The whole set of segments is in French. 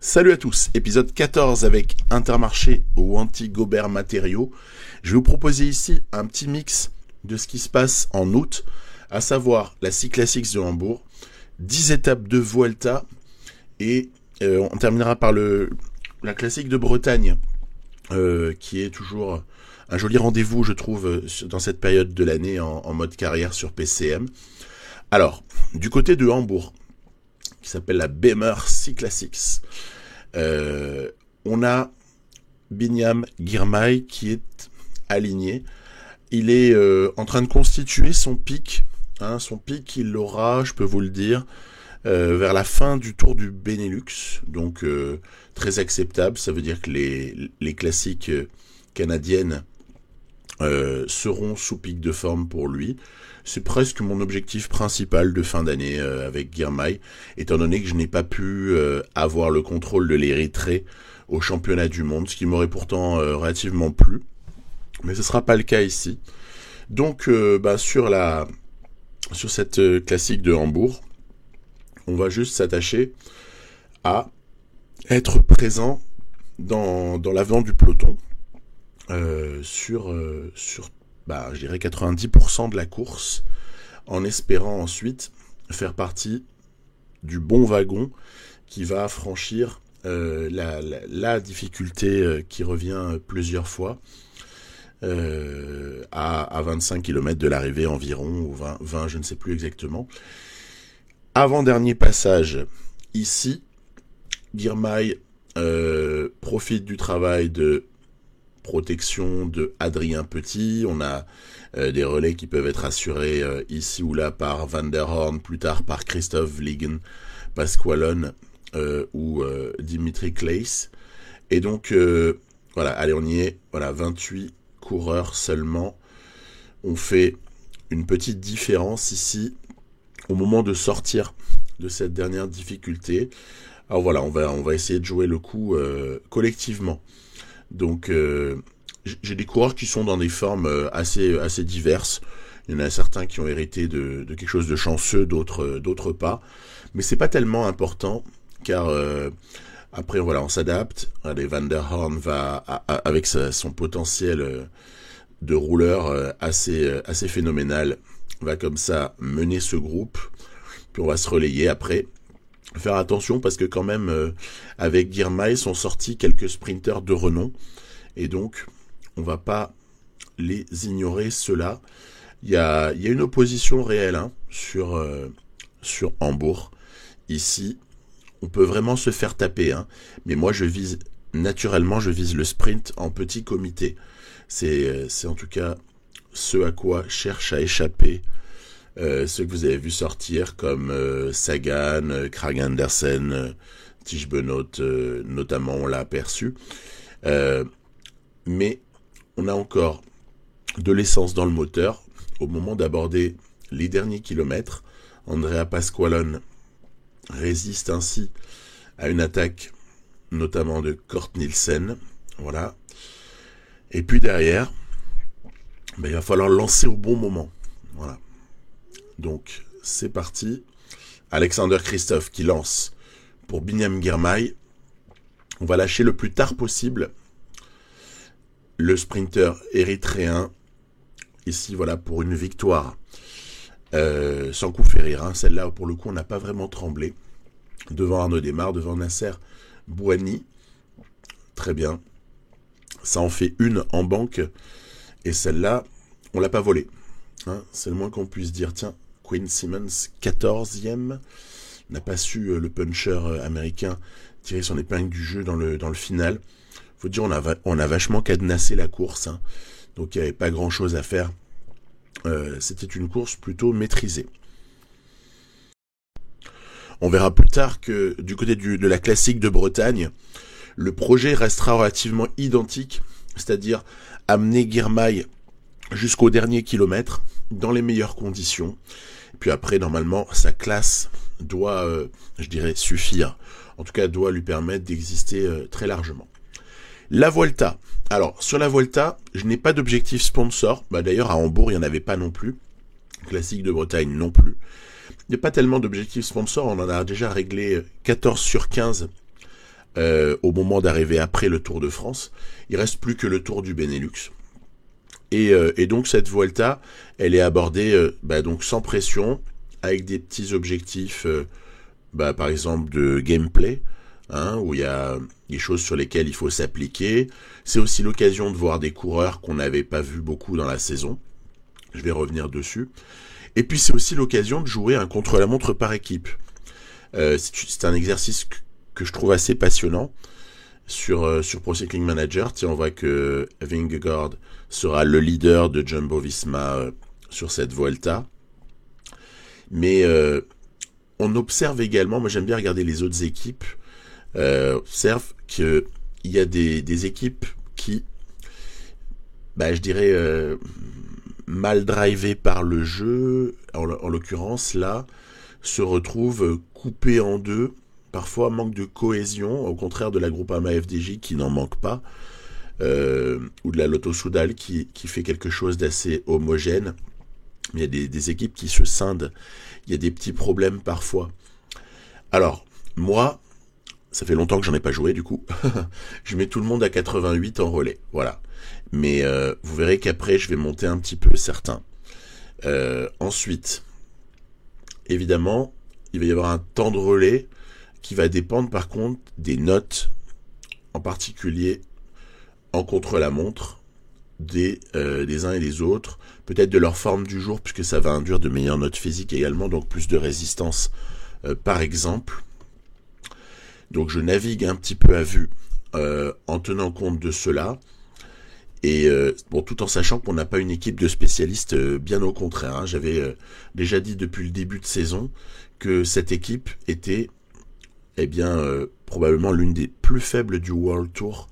Salut à tous, épisode 14 avec Intermarché ou Anti-Gobert Matériaux. Je vais vous proposer ici un petit mix de ce qui se passe en août, à savoir la Cyclassics de Hambourg, 10 étapes de Vuelta et on terminera par la classique de Bretagne, qui est toujours un joli rendez-vous, je trouve, dans cette période de l'année en mode carrière sur PCM. Alors, du côté de Hambourg, qui s'appelle la Bemer Cyclassics, on a Binyam Girmay qui est aligné. Il est en train de constituer son pic. Son pic, il l'aura, je peux vous le dire, vers la fin du Tour du Benelux. Donc, très acceptable. Ça veut dire que les classiques canadiennes seront sous pic de forme pour lui. C'est presque mon objectif principal de fin d'année avec Girmay, étant donné que je n'ai pas pu avoir le contrôle de l'Érythrée au championnat du monde, ce qui m'aurait pourtant relativement plu. Mais ce ne sera pas le cas ici. Donc sur cette classique de Hambourg, on va juste s'attacher à être présent dans l'avant du peloton sur je dirais 90% de la course, en espérant ensuite faire partie du bon wagon qui va franchir la difficulté qui revient plusieurs fois à 25 km de l'arrivée environ, ou 20, je ne sais plus exactement. Avant-dernier passage ici, Girmay profite du travail de protection de Adrien Petit. On a des relais qui peuvent être assurés ici ou là par Van der Horn, plus tard par Christophe Vliegen, Pasqualone ou Dimitri Claes. Et donc, allez, on y est. Voilà, 28 coureurs seulement. On fait une petite différence ici au moment de sortir de cette dernière difficulté. Alors voilà, on va essayer de jouer le coup collectivement. Donc, j'ai des coureurs qui sont dans des formes assez diverses. Il y en a certains qui ont hérité de quelque chose de chanceux, d'autres pas. Mais c'est pas tellement important, car après, voilà, on s'adapte. Allez, Van der Horn va, avec son potentiel de rouleur assez phénoménal, va comme ça mener ce groupe. Puis on va se relayer après. Faire attention parce que quand même, avec Girmay sont sortis quelques sprinters de renom. Et donc, on va pas les ignorer, ceux-là. Il y a une opposition réelle sur Hambourg. Ici, on peut vraiment se faire taper. Mais moi, je vise le sprint en petit comité. C'est en tout cas ce à quoi cherche à échapper ceux que vous avez vu sortir comme Sagan, Kragh Andersen, Tiesj Benoot, notamment, on l'a aperçu. Mais on a encore de l'essence dans le moteur au moment d'aborder les derniers kilomètres. Andrea Pasqualone résiste ainsi à une attaque notamment de Kort Nielsen. Voilà. Et puis derrière, il va falloir lancer au bon moment. Voilà. Donc, c'est parti. Alexander Kristoff qui lance pour Binyam Girmay. On va lâcher le plus tard possible le sprinter érythréen. Ici, voilà, pour une victoire sans coup férir. Celle-là, pour le coup, on n'a pas vraiment tremblé. Devant Arnaud Démare, devant Nasser Bouhanni. Très bien. Ça en fait une en banque. Et celle-là, on l'a pas volée. C'est le moins qu'on puisse dire. Tiens, Quinn Simmons, 14e, n'a pas su, le puncher américain, tirer son épingle du jeu dans le final. Faut dire, on a vachement cadenassé la course. Donc, il n'y avait pas grand-chose à faire. C'était une course plutôt maîtrisée. On verra plus tard que du côté de la classique de Bretagne, le projet restera relativement identique, c'est-à-dire amener Girmay jusqu'au dernier kilomètre dans les meilleures conditions. Puis après, normalement, sa classe doit, suffire. En tout cas, doit lui permettre d'exister très largement. La Vuelta. Alors, sur la Vuelta, je n'ai pas d'objectif sponsor. D'ailleurs, à Hambourg, il n'y en avait pas non plus. Classique de Bretagne non plus. Il n'y a pas tellement d'objectifs sponsors. On en a déjà réglé 14 sur 15 au moment d'arriver après le Tour de France. Il reste plus que le Tour du Benelux. Et donc cette Vuelta, elle est abordée donc sans pression, avec des petits objectifs, par exemple de gameplay, où il y a des choses sur lesquelles il faut s'appliquer. C'est aussi l'occasion de voir des coureurs qu'on n'avait pas vu beaucoup dans la saison. Je vais revenir dessus. Et puis c'est aussi l'occasion de jouer un contre-la-montre par équipe. C'est un exercice que je trouve assez passionnant sur Pro Cycling Manager. Tiens, on voit que Vingegaard sera le leader de Jumbo-Visma sur cette Vuelta. Mais on observe également, moi j'aime bien regarder les autres équipes, observe qu'il y a des équipes qui, je dirais, mal drivées par le jeu, en l'occurrence là, se retrouvent coupées en deux, parfois manque de cohésion, au contraire de la Groupama FDJ qui n'en manque pas, ou de la Lotto Soudal qui fait quelque chose d'assez homogène. Il y a des équipes qui se scindent, il y a des petits problèmes parfois. Alors, moi, ça fait longtemps que j'en ai pas joué du coup, je mets tout le monde à 88 en relais, voilà. Mais vous verrez qu'après je vais monter un petit peu certains. Ensuite, évidemment, il va y avoir un temps de relais qui va dépendre par contre des notes, en particulier en contre-la-montre, des uns et des autres, peut-être de leur forme du jour, puisque ça va induire de meilleures notes physiques également, donc plus de résistance par exemple. Donc je navigue un petit peu à vue en tenant compte de cela, et tout en sachant qu'on n'a pas une équipe de spécialistes, bien au contraire. J'avais déjà dit depuis le début de saison que cette équipe était probablement l'une des plus faibles du World Tour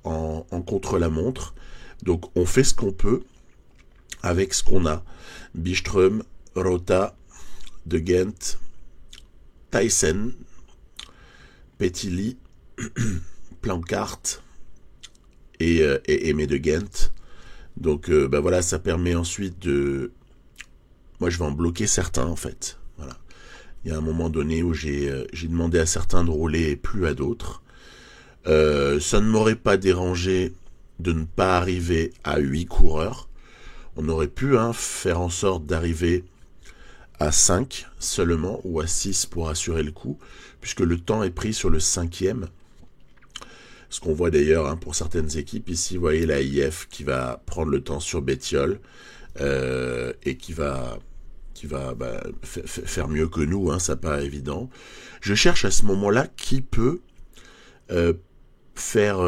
en contre-la-montre. Donc on fait ce qu'on peut avec ce qu'on a. Byström, Rota, De Gendt, Tyson, Petili, Plancart et Aimé De Gendt. Donc voilà, ça permet ensuite de... Moi je vais en bloquer certains en fait. Voilà. Il y a un moment donné où j'ai demandé à certains de rouler et plus à d'autres. Ça ne m'aurait pas dérangé de ne pas arriver à 8 coureurs. On aurait pu faire en sorte d'arriver à 5 seulement, ou à 6 pour assurer le coup, puisque le temps est pris sur le 5e. Ce qu'on voit d'ailleurs pour certaines équipes. Ici, vous voyez la IF qui va prendre le temps sur Bettiol et qui va faire mieux que nous, ça paraît évident. Je cherche à ce moment-là qui peut faire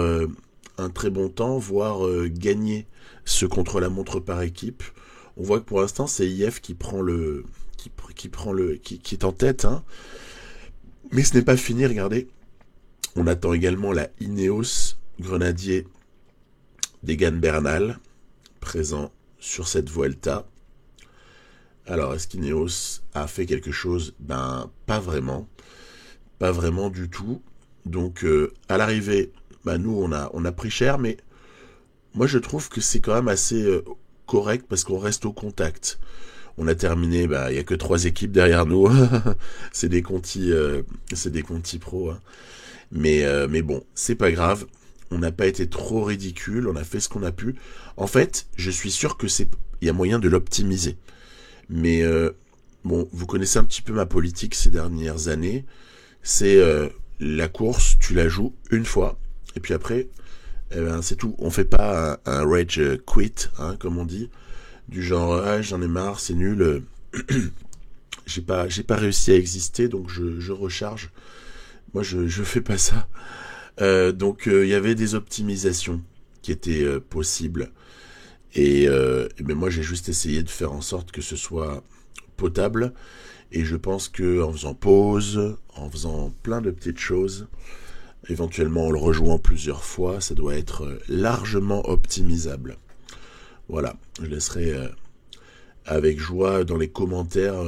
un très bon temps, voire gagner ce contre-la-montre par équipe. On voit que pour l'instant c'est IF qui est en tête, mais ce n'est pas fini. Regardez, on attend également la Ineos Grenadier d'Egan Bernal présent sur cette Vuelta. Alors est-ce qu'Ineos a fait quelque chose? Pas vraiment du tout. Donc à l'arrivée, nous on a pris cher, mais moi je trouve que c'est quand même assez correct parce qu'on reste au contact. On a terminé, il y a que 3 équipes derrière nous. c'est des Conti pro. Mais bon, c'est pas grave. On n'a pas été trop ridicule. On a fait ce qu'on a pu. En fait, je suis sûr que il y a moyen de l'optimiser. Mais vous connaissez un petit peu ma politique ces dernières années. C'est la course, tu la joues une fois, et puis après, c'est tout. On fait pas un rage quit, comme on dit, du genre j'en ai marre, c'est nul, j'ai pas réussi à exister, donc je recharge. Moi je fais pas ça. Donc il y avait des optimisations qui étaient possibles, et moi j'ai juste essayé de faire en sorte que ce soit potable. Et je pense que en faisant pause, en faisant plein de petites choses, éventuellement en le rejouant plusieurs fois, ça doit être largement optimisable. Voilà, je laisserai avec joie dans les commentaires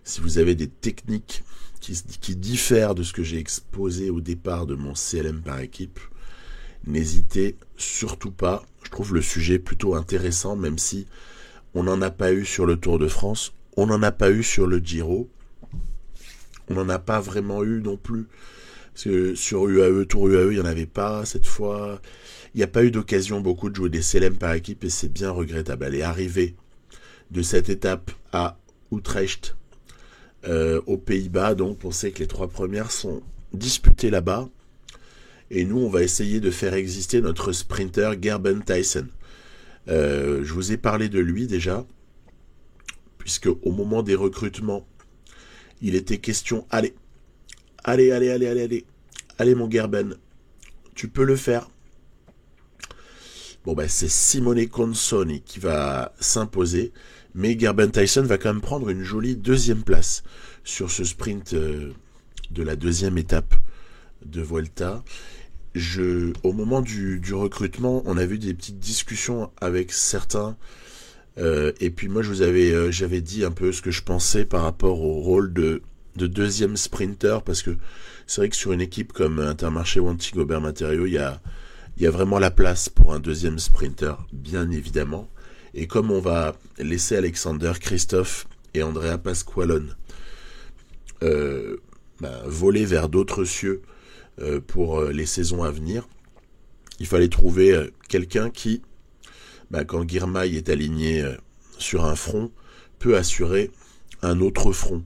si vous avez des techniques qui diffèrent de ce que j'ai exposé au départ de mon CLM par équipe. N'hésitez surtout pas. Je trouve le sujet plutôt intéressant, même si on n'en a pas eu sur le Tour de France. On n'en a pas eu sur le Giro. On n'en a pas vraiment eu non plus Parce que sur UAE, Tour UAE, il n'y en avait pas cette fois. Il n'y a pas eu d'occasion beaucoup de jouer des CLM par équipe et c'est bien regrettable. Elle est arrivée de cette étape à Utrecht, aux Pays-Bas. Donc on sait que les 3 premières sont disputées là-bas. Et nous, on va essayer de faire exister notre sprinter Gerben Thijssen. Je vous ai parlé de lui déjà, puisque au moment des recrutements, il était question, allez mon Gerben, tu peux le faire. Bon, c'est Simone Consoni qui va s'imposer, mais Gerben Thijssen va quand même prendre une jolie 2e place sur ce sprint de la 2e étape de Vuelta. Au moment du recrutement, on a vu des petites discussions avec certains, et puis moi j'avais dit un peu ce que je pensais par rapport au rôle de 2e sprinter, parce que c'est vrai que sur une équipe comme Intermarché ou Antigobert Matériaux, il y a vraiment la place pour un 2e sprinter, bien évidemment. Et comme on va laisser Alexander Christophe et Andrea Pasqualone voler vers d'autres cieux pour les saisons à venir, il fallait trouver quelqu'un qui, quand Girmay est aligné sur un front, peut assurer un autre front.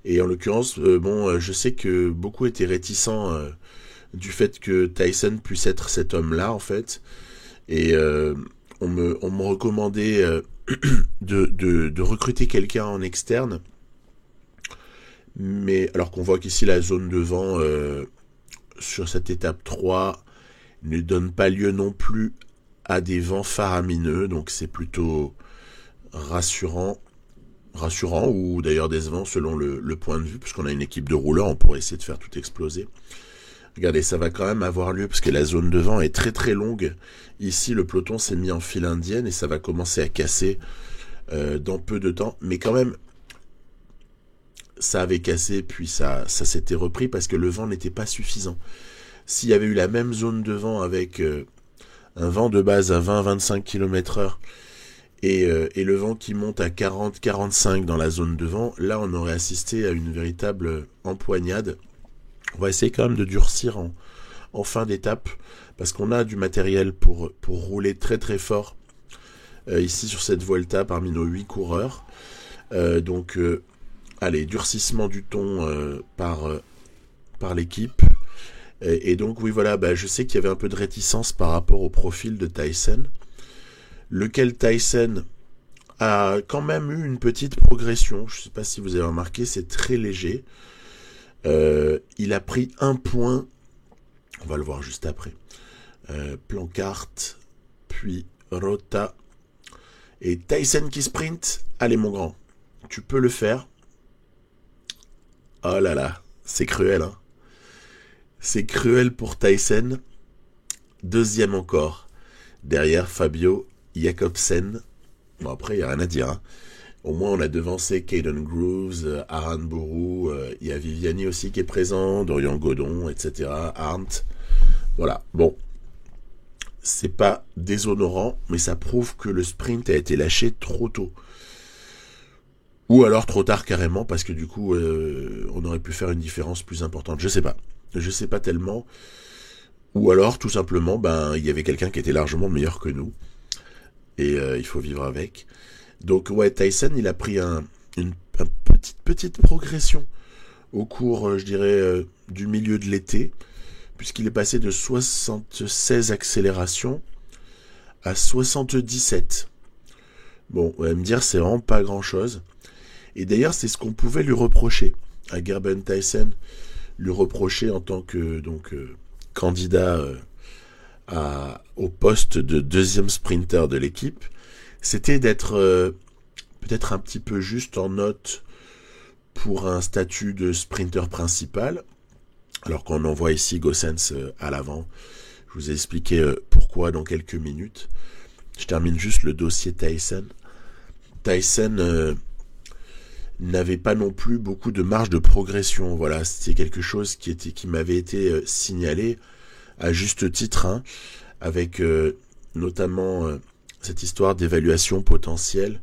Et en l'occurrence, je sais que beaucoup étaient réticents du fait que Thijssen puisse être cet homme-là, en fait. Et on me recommandait de recruter quelqu'un en externe. Mais alors qu'on voit qu'ici la zone de vent sur cette étape 3 ne donne pas lieu non plus à des vents faramineux, donc c'est plutôt rassurant ou d'ailleurs décevant selon le point de vue, puisqu'on a une équipe de rouleurs, on pourrait essayer de faire tout exploser. Regardez, ça va quand même avoir lieu parce que la zone de vent est très très longue. Ici, le peloton s'est mis en file indienne et ça va commencer à casser dans peu de temps, mais quand même ça avait cassé, puis ça s'était repris parce que le vent n'était pas suffisant. S'il y avait eu la même zone de vent avec un vent de base à 20-25 km/h et le vent qui monte à 40-45 dans la zone de vent, là on aurait assisté à une véritable empoignade. On va essayer quand même de durcir en fin d'étape parce qu'on a du matériel pour rouler très très fort ici sur cette Vuelta parmi nos 8 coureurs. Allez, durcissement du ton par l'équipe. Et donc, oui, voilà, je sais qu'il y avait un peu de réticence par rapport au profil de Thijssen, lequel Thijssen a quand même eu une petite progression. Je ne sais pas si vous avez remarqué, c'est très léger. Il a pris 1 point. On va le voir juste après. Plancart, puis Rota. Et Thijssen qui sprint. Allez, mon grand, tu peux le faire. Oh là là, c'est cruel, hein. C'est cruel pour Thijssen. 2e encore. Derrière Fabio Jakobsen. Bon, après, il n'y a rien à dire, hein. Au moins, on a devancé Caden Grooves, Aran Bourou. Il y a Viviani aussi qui est présent, Dorian Godon, etc. Arndt. Voilà, bon. C'est pas déshonorant, mais ça prouve que le sprint a été lâché trop tôt. Ou alors trop tard carrément, parce que du coup, on aurait pu faire une différence plus importante. Je sais pas tellement. Ou alors, tout simplement, il y avait quelqu'un qui était largement meilleur que nous. Et il faut vivre avec. Donc, ouais, Thijssen, il a pris une petite progression au cours, je dirais, du milieu de l'été, puisqu'il est passé de 76 accélérations à 77. Bon, on va me dire, c'est vraiment pas grand-chose. Et d'ailleurs, c'est ce qu'on pouvait lui reprocher à Gerben Thijssen, lui reprocher en tant que candidat au poste de 2e sprinter de l'équipe, c'était d'être peut-être un petit peu juste en note pour un statut de sprinter principal, alors qu'on en voit ici Gossens à l'avant. Je vous ai expliqué pourquoi dans quelques minutes. Je termine juste le dossier Thijssen. Thijssen n'avait pas non plus beaucoup de marge de progression. Voilà, c'était quelque chose qui m'avait été signalé à juste titre, hein, avec notamment cette histoire d'évaluation potentielle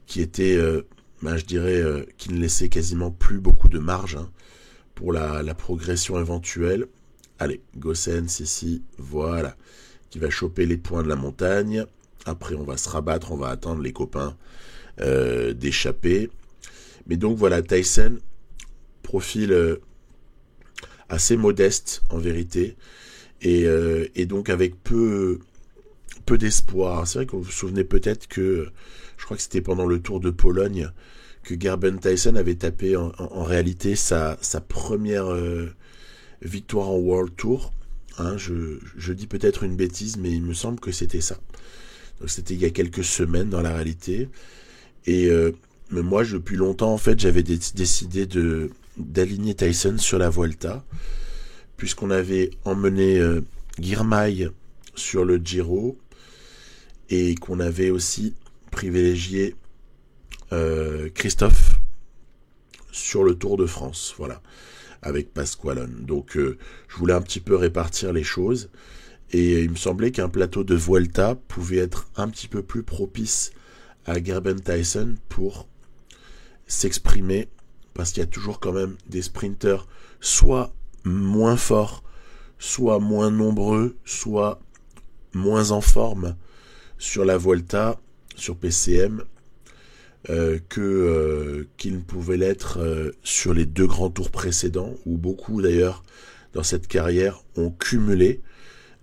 qui était, je dirais, qui ne laissait quasiment plus beaucoup de marge, hein, pour la progression éventuelle. Allez, Gossens ici, voilà, qui va choper les points de la montagne. Après, on va se rabattre, on va attendre les copains d'échapper. Mais donc voilà, Tyson, profil assez modeste en vérité, et donc avec peu d'espoir. C'est vrai que vous vous souvenez peut-être que, je crois que c'était pendant le Tour de Pologne, que Gerben Tyson avait tapé en réalité sa première victoire en World Tour. Hein, je dis peut-être une bêtise, mais il me semble que c'était ça. Donc c'était il y a quelques semaines dans la réalité. Et mais moi, depuis longtemps, en fait, j'avais décidé d'aligner Tyson sur la Vuelta, puisqu'on avait emmené Girmay sur le Giro, et qu'on avait aussi privilégié Christophe sur le Tour de France, voilà, avec Pasqualone. Donc je voulais un petit peu répartir les choses, et il me semblait qu'un plateau de Vuelta pouvait être un petit peu plus propice à Gerben Tyson pour s'exprimer, parce qu'il y a toujours quand même des sprinters soit moins forts, soit moins nombreux, soit moins en forme sur la Vuelta, sur PCM, qu'il ne pouvait l'être sur les 2 grands tours précédents, où beaucoup d'ailleurs dans cette carrière ont cumulé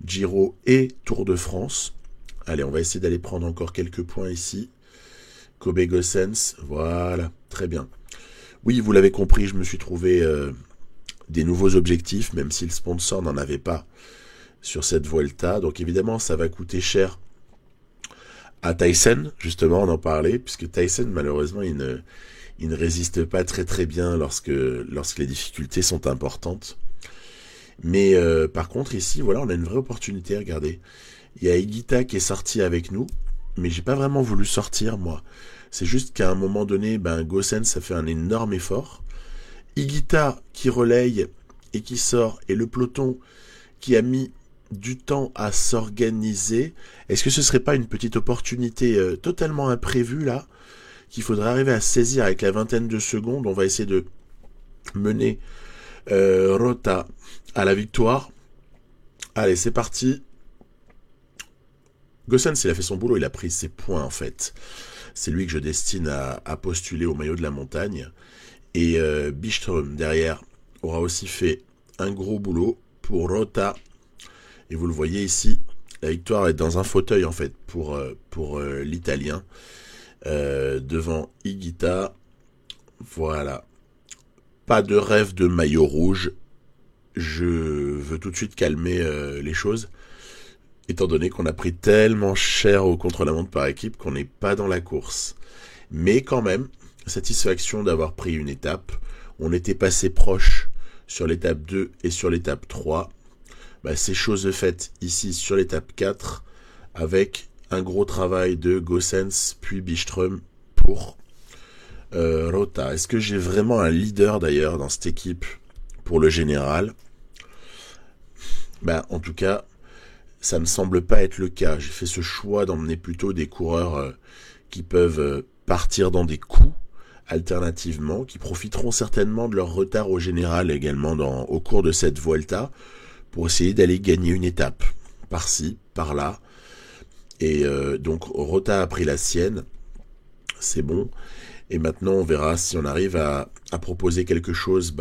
Giro et Tour de France. Allez, on va essayer d'aller prendre encore quelques points ici. Kobe Gossens, voilà, très bien. Oui, vous l'avez compris, je me suis trouvé des nouveaux objectifs, même si le sponsor n'en avait pas sur cette Vuelta. Donc évidemment, ça va coûter cher à Tyson, justement, on en parlait, puisque Tyson, malheureusement, il ne résiste pas très très bien lorsque les difficultés sont importantes. Mais par contre, ici, voilà, on a une vraie opportunité, regardez. Il y a Higuita qui est sorti avec nous, mais j'ai pas vraiment voulu sortir, moi. C'est juste qu'à un moment donné, Gossens a fait un énorme effort. Higuita qui relaye et qui sort, et le peloton qui a mis du temps à s'organiser. Est-ce que ce serait pas une petite opportunité totalement imprévue, là, qu'il faudrait arriver à saisir avec la vingtaine de secondes? On va essayer de mener Rota à la victoire. Allez, c'est parti. Gossens, il a fait son boulot, il a pris ses points, en fait. C'est lui que je destine à postuler au maillot de la montagne. Et Byström, derrière, aura aussi fait un gros boulot pour Rota. Et vous le voyez ici, la victoire est dans un fauteuil, en fait, pour l'Italien. Devant Higuita. Voilà. Pas de rêve de maillot rouge. Je veux tout de suite calmer les choses, étant donné qu'on a pris tellement cher au contre-la-montre par équipe qu'on n'est pas dans la course. Mais quand même, satisfaction d'avoir pris une étape. On était passé proche sur l'étape 2 et sur l'étape 3. C'est chose faite ici sur l'étape 4, avec un gros travail de Gossens puis Byström pour Rota. Est-ce que j'ai vraiment un leader d'ailleurs dans cette équipe pour le général? En tout cas, ça ne semble pas être le cas. J'ai fait ce choix d'emmener plutôt des coureurs qui peuvent partir dans des coups alternativement, qui profiteront certainement de leur retard au général également au cours de cette Vuelta, pour essayer d'aller gagner une étape par-ci, par-là. Et donc Rota a pris la sienne, c'est bon. Et maintenant on verra si on arrive à proposer quelque chose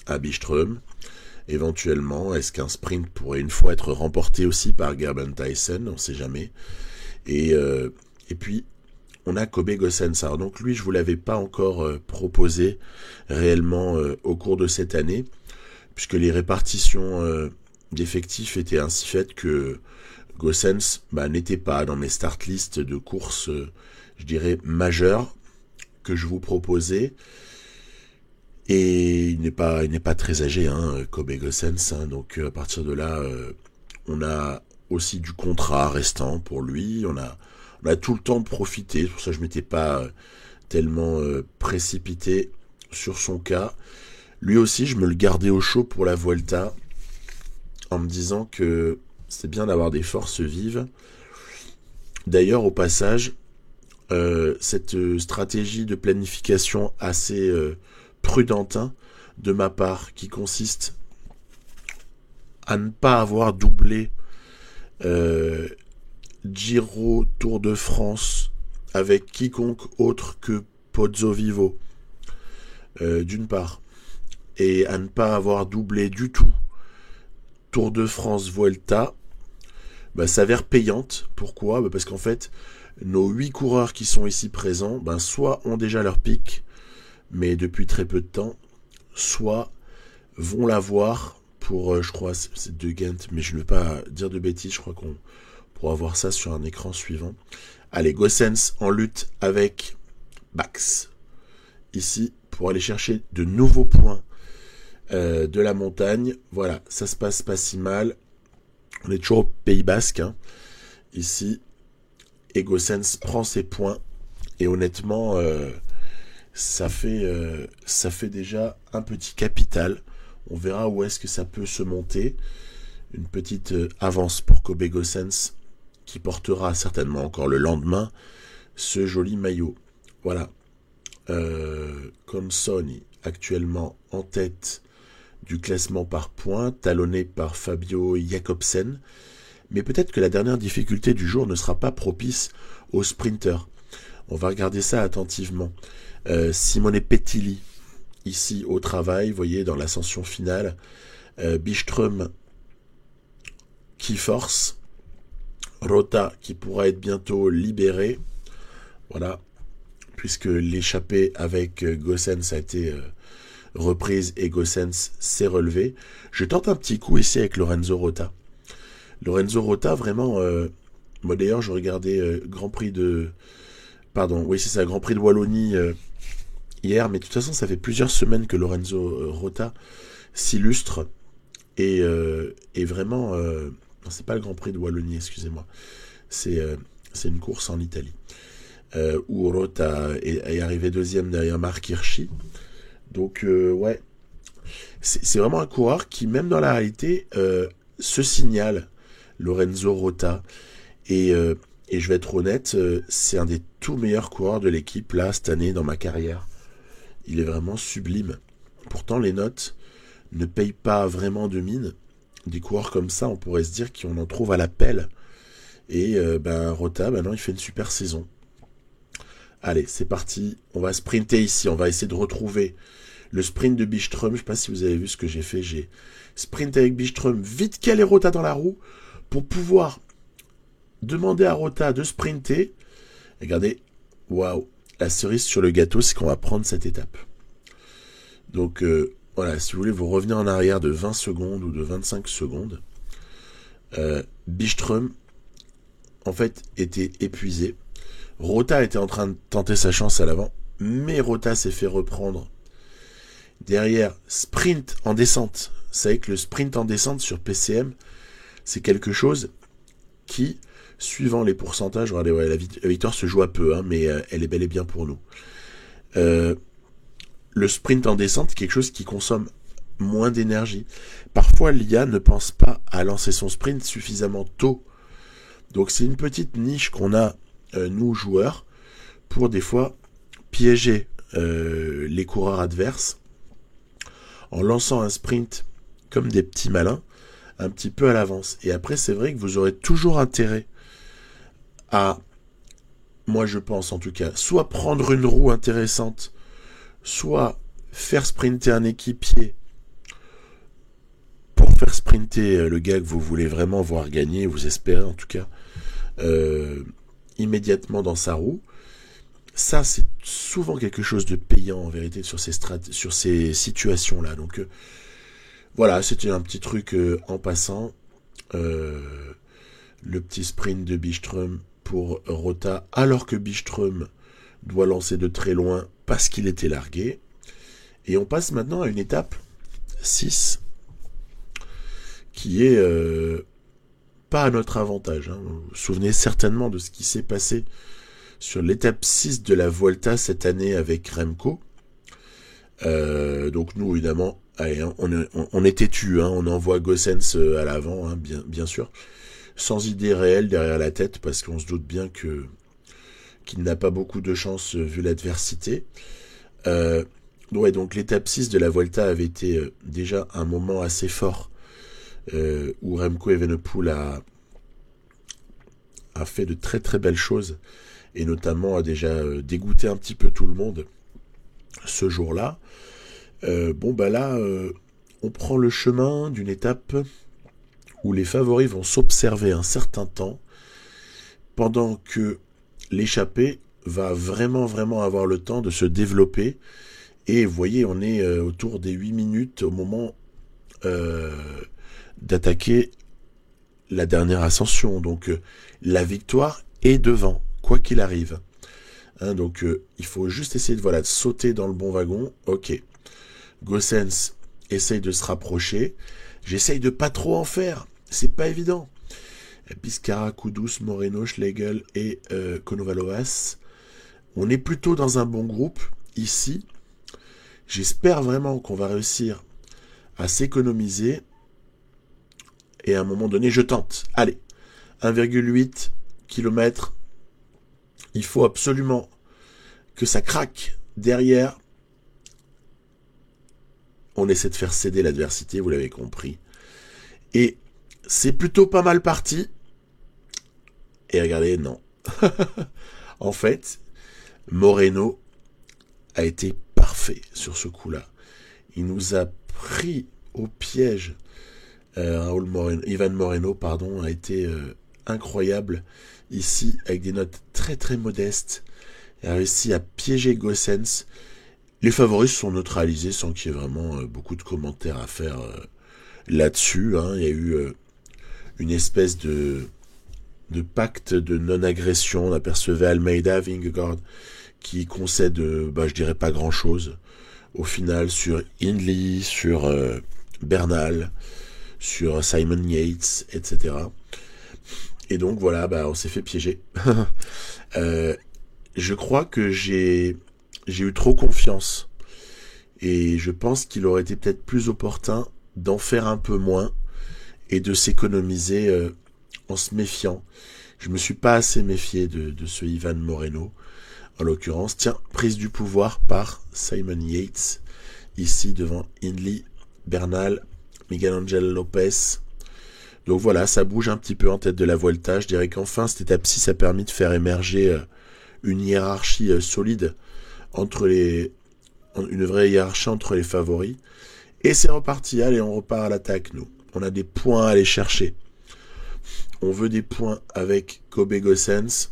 à Byström. Éventuellement, est-ce qu'un sprint pourrait une fois être remporté aussi par Gerben Tyson? On ne sait jamais. Et puis, on a Kobe Gossens. Alors donc lui, je ne vous l'avais pas encore proposé réellement au cours de cette année, puisque les répartitions d'effectifs étaient ainsi faites que Gossens n'était pas dans mes start list de courses, je dirais, majeures que je vous proposais. Et il n'est pas très âgé, Kobe Gossens, donc à partir de là, on a aussi du contrat restant pour lui, on a tout le temps de profiter, c'est pour ça que je m'étais pas tellement précipité sur son cas. Lui aussi, je me le gardais au chaud pour la Vuelta, en me disant que c'est bien d'avoir des forces vives. D'ailleurs, au passage, cette stratégie de planification assez prudentin de ma part qui consiste à ne pas avoir doublé Giro Tour de France avec quiconque autre que Pozzo Vivo, d'une part, et à ne pas avoir doublé du tout Tour de France Vuelta, s'avère payante. Pourquoi ? Parce qu'en fait, nos 8 coureurs qui sont ici présents, soit ont déjà leur pic, mais depuis très peu de temps, soit vont l'avoir pour, je crois, c'est De Gent, mais je ne veux pas dire de bêtises, je crois qu'on pourra voir ça sur un écran suivant. Allez, Goossens en lutte avec Bax, ici, pour aller chercher de nouveaux points de la montagne. Voilà, ça se passe pas si mal. On est toujours au Pays Basque, hein, ici. Et Goossens prend ses points. Et honnêtement, ça fait déjà un petit capital. On verra où est-ce que ça peut se monter. Une petite avance pour Kobe Goossens, qui portera certainement encore le lendemain ce joli maillot. Voilà. Consoni, actuellement en tête du classement par points, talonné par Fabio Jakobsen. Mais peut-être que la dernière difficulté du jour ne sera pas propice aux sprinters. On va regarder ça attentivement. Simone Pettilli, ici au travail, vous voyez, dans l'ascension finale. Byström qui force. Rota qui pourra être bientôt libéré. Voilà. Puisque l'échappée avec Goossens a été reprise et Goossens s'est relevé. Je tente un petit coup ici avec Lorenzo Rota. Lorenzo Rota, vraiment... moi d'ailleurs, je regardais Grand Prix de... Pardon, oui c'est ça, Grand Prix de Wallonie hier, mais de toute façon, ça fait plusieurs semaines que Lorenzo Rota s'illustre. Et vraiment... non, c'est pas le Grand Prix de Wallonie, excusez-moi. C'est une course en Italie. Où Rota est arrivé deuxième derrière Marc Hirschi. Donc, ouais, c'est vraiment un coureur qui, même dans la réalité, se signale, Lorenzo Rota. Et je vais être honnête, c'est un des tout meilleurs coureurs de l'équipe, là, cette année, dans ma carrière. Il est vraiment sublime. Pourtant, les notes ne payent pas vraiment de mine. Des coureurs comme ça, on pourrait se dire qu'on en trouve à la pelle. Et Rota, non, il fait une super saison. Allez, c'est parti. On va sprinter ici. On va essayer de retrouver le sprint de Byström. Je ne sais pas si vous avez vu ce que j'ai fait. J'ai sprinté avec Byström, vite calé Rota dans la roue pour pouvoir demander à Rota de sprinter. Regardez, waouh, la cerise sur le gâteau, c'est qu'on va prendre cette étape. Donc, voilà, si vous voulez, vous revenez en arrière de 20 secondes ou de 25 secondes. Byström, en fait, était épuisé. Rota était en train de tenter sa chance à l'avant, mais Rota s'est fait reprendre. Derrière, sprint en descente. Vous savez que le sprint en descente sur PCM, c'est quelque chose qui, suivant les pourcentages, regardez, ouais, la victoire se joue à peu, hein, mais elle est bel et bien pour nous. Le sprint en descente, quelque chose qui consomme moins d'énergie. Parfois, l'IA ne pense pas à lancer son sprint suffisamment tôt. Donc c'est une petite niche qu'on a, nous joueurs, pour des fois piéger les coureurs adverses en lançant un sprint comme des petits malins, un petit peu à l'avance. Et après, c'est vrai que vous aurez toujours intérêt à, moi je pense en tout cas, soit prendre une roue intéressante, soit faire sprinter un équipier pour faire sprinter le gars que vous voulez vraiment voir gagner, vous espérez en tout cas, immédiatement dans sa roue. Ça, c'est souvent quelque chose de payant en vérité sur ces situations-là. Donc voilà, c'était un petit truc en passant. Le petit sprint de Byström pour Rota, alors que Byström doit lancer de très loin parce qu'il était largué. Et on passe maintenant à une étape 6 qui est pas à notre avantage. Hein. Vous vous souvenez certainement de ce qui s'est passé sur l'étape 6 de la Vuelta cette année avec Remco. Donc nous, évidemment, allez, hein, on est têtu, hein, on envoie Goossens à l'avant, hein, bien sûr, sans idée réelle derrière la tête, parce qu'on se doute bien qu'il n'a pas beaucoup de chance vu l'adversité. Ouais, donc l'étape 6 de la Volta avait été déjà un moment assez fort où Remco Evenepoel a fait de très très belles choses et notamment a déjà dégoûté un petit peu tout le monde ce jour-là. Bon bah là, on prend le chemin d'une étape où les favoris vont s'observer un certain temps pendant que l'échappée va vraiment avoir le temps de se développer. Et vous voyez, on est autour des 8 minutes au moment d'attaquer la dernière ascension. Donc la victoire est devant, quoi qu'il arrive. Hein, donc il faut juste essayer de sauter dans le bon wagon. Ok. Gossens essaye de se rapprocher. J'essaye de pas trop en faire. C'est pas évident. Biscara, Kudus, Moreno, Schlegel et Konovalovas. On est plutôt dans un bon groupe ici. J'espère vraiment qu'on va réussir à s'économiser. Et à un moment donné, je tente. Allez, 1,8 km. Il faut absolument que ça craque derrière. On essaie de faire céder l'adversité, vous l'avez compris. Et c'est plutôt pas mal parti. Et regardez, non. En fait, Moreno a été parfait sur ce coup-là. Il nous a pris au piège. Ivan Moreno, pardon, a été incroyable ici, avec des notes très très modestes. Il a réussi à piéger Gossens. Les favoris sont neutralisés sans qu'il y ait vraiment beaucoup de commentaires à faire là-dessus. Hein. Il y a eu une espèce de pacte de non-agression. On apercevait Almeida, Vingegaard, qui concède, je dirais pas grand-chose. Au final, sur Hindley, sur Bernal, sur Simon Yates, etc. Et donc voilà, on s'est fait piéger. Je crois que j'ai eu trop confiance. Et je pense qu'il aurait été peut-être plus opportun d'en faire un peu moins et de s'économiser en se méfiant. Je me suis pas assez méfié de ce Ivan Moreno, en l'occurrence. Tiens, prise du pouvoir par Simon Yates, ici devant Hindley, Bernal, Miguel Angel Lopez. Donc voilà, ça bouge un petit peu en tête de la Vuelta. Je dirais qu'enfin, cette étape-ci, a permis de faire émerger une hiérarchie solide une vraie hiérarchie entre les favoris. Et c'est reparti. Allez, on repart à l'attaque, nous. On a des points à aller chercher. On veut des points avec Kobe Gossens.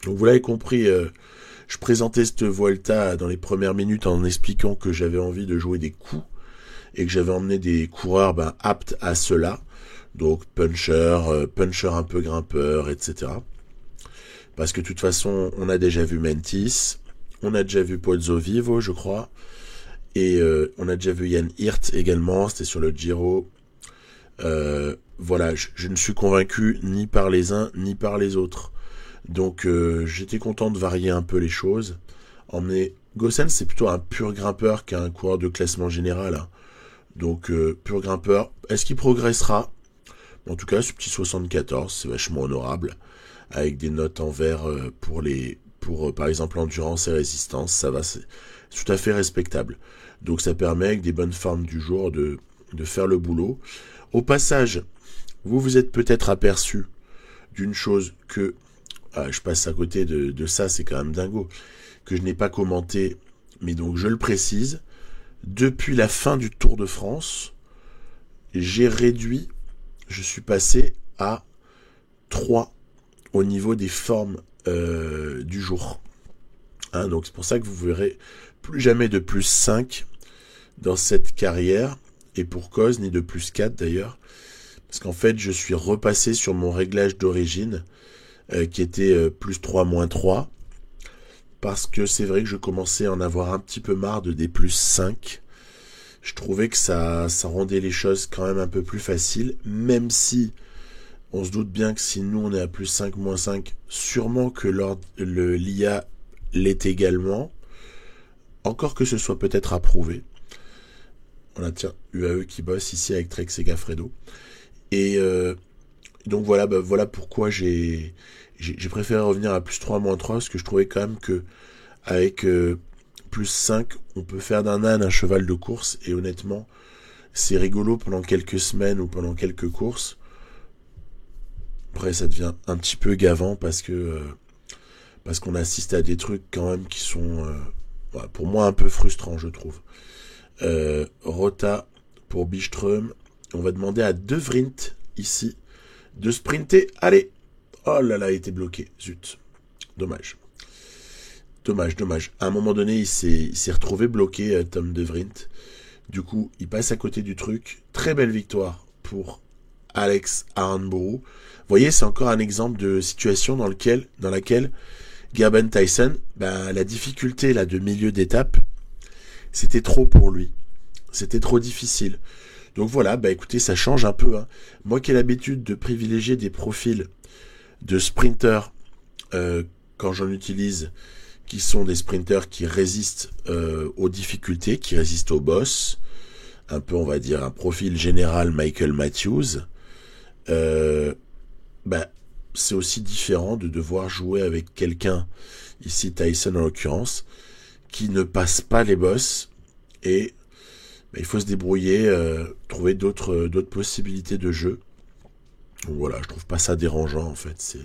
Donc vous l'avez compris, je présentais cette Vuelta dans les premières minutes en expliquant que j'avais envie de jouer des coups et que j'avais emmené des coureurs aptes à cela. Donc puncher un peu grimpeur, etc. Parce que de toute façon, on a déjà vu Mentis, on a déjà vu Pozzo Vivo, je crois, et on a déjà vu Jan Hirt également, c'était sur le Giro. Voilà, je ne suis convaincu ni par les uns ni par les autres. Donc j'étais content de varier un peu les choses. Emmener Gossens, c'est plutôt un pur grimpeur qu'un coureur de classement général. Hein. Donc pur grimpeur, est-ce qu'il progressera? En tout cas, ce petit 74, c'est vachement honorable, avec des notes en vert pour par exemple endurance et résistance, ça va, c'est tout à fait respectable. Donc ça permet avec des bonnes formes du jour de faire le boulot. Au passage, vous êtes peut-être aperçu d'une chose que je passe à côté de ça, c'est quand même dingo, que je n'ai pas commenté, mais donc je le précise. Depuis la fin du Tour de France, je suis passé à 3 au niveau des formes du jour. Hein, donc c'est pour ça que vous verrez plus jamais de plus 5 dans cette carrière, et pour cause, ni de plus 4 d'ailleurs, parce qu'en fait je suis repassé sur mon réglage d'origine, qui était plus 3, moins 3, parce que c'est vrai que je commençais à en avoir un petit peu marre de des plus 5. Je trouvais que ça rendait les choses quand même un peu plus faciles, même si on se doute bien que si nous on est à plus 5, moins 5, sûrement que l'IA l'est également, encore que ce soit peut-être approuvé. On a UAE qui bosse ici avec Trek et Gaffredo. Et donc voilà pourquoi j'ai préféré revenir à plus 3, moins 3, parce que je trouvais quand même que avec plus 5, on peut faire d'un âne un cheval de course, et honnêtement, c'est rigolo pendant quelques semaines ou pendant quelques courses. Après, ça devient un petit peu gavant parce qu'on assiste à des trucs quand même qui sont, pour moi, un peu frustrants, je trouve. Rota pour Byström. On va demander à De Vrint, ici, de sprinter. Allez! Oh là là, il était bloqué. Zut. Dommage. À un moment donné, il s'est retrouvé bloqué, Tom De Vrint. Du coup, il passe à côté du truc. Très belle victoire pour Alex Arenborough. Vous voyez, c'est encore un exemple de situation dans laquelle Gerben Tyson, la difficulté là de milieu d'étape, c'était trop pour lui. C'était trop difficile. Donc voilà, écoutez, ça change un peu. Hein. Moi qui ai l'habitude de privilégier des profils de sprinters quand j'en utilise, qui sont des sprinters qui résistent aux difficultés, qui résistent aux boss, un peu, on va dire, un profil général Michael Matthews, c'est aussi différent de devoir jouer avec quelqu'un, ici Tyson en l'occurrence, qui ne passe pas les boss, et il faut se débrouiller, trouver d'autres possibilités de jeu. Donc voilà, je trouve pas ça dérangeant en fait,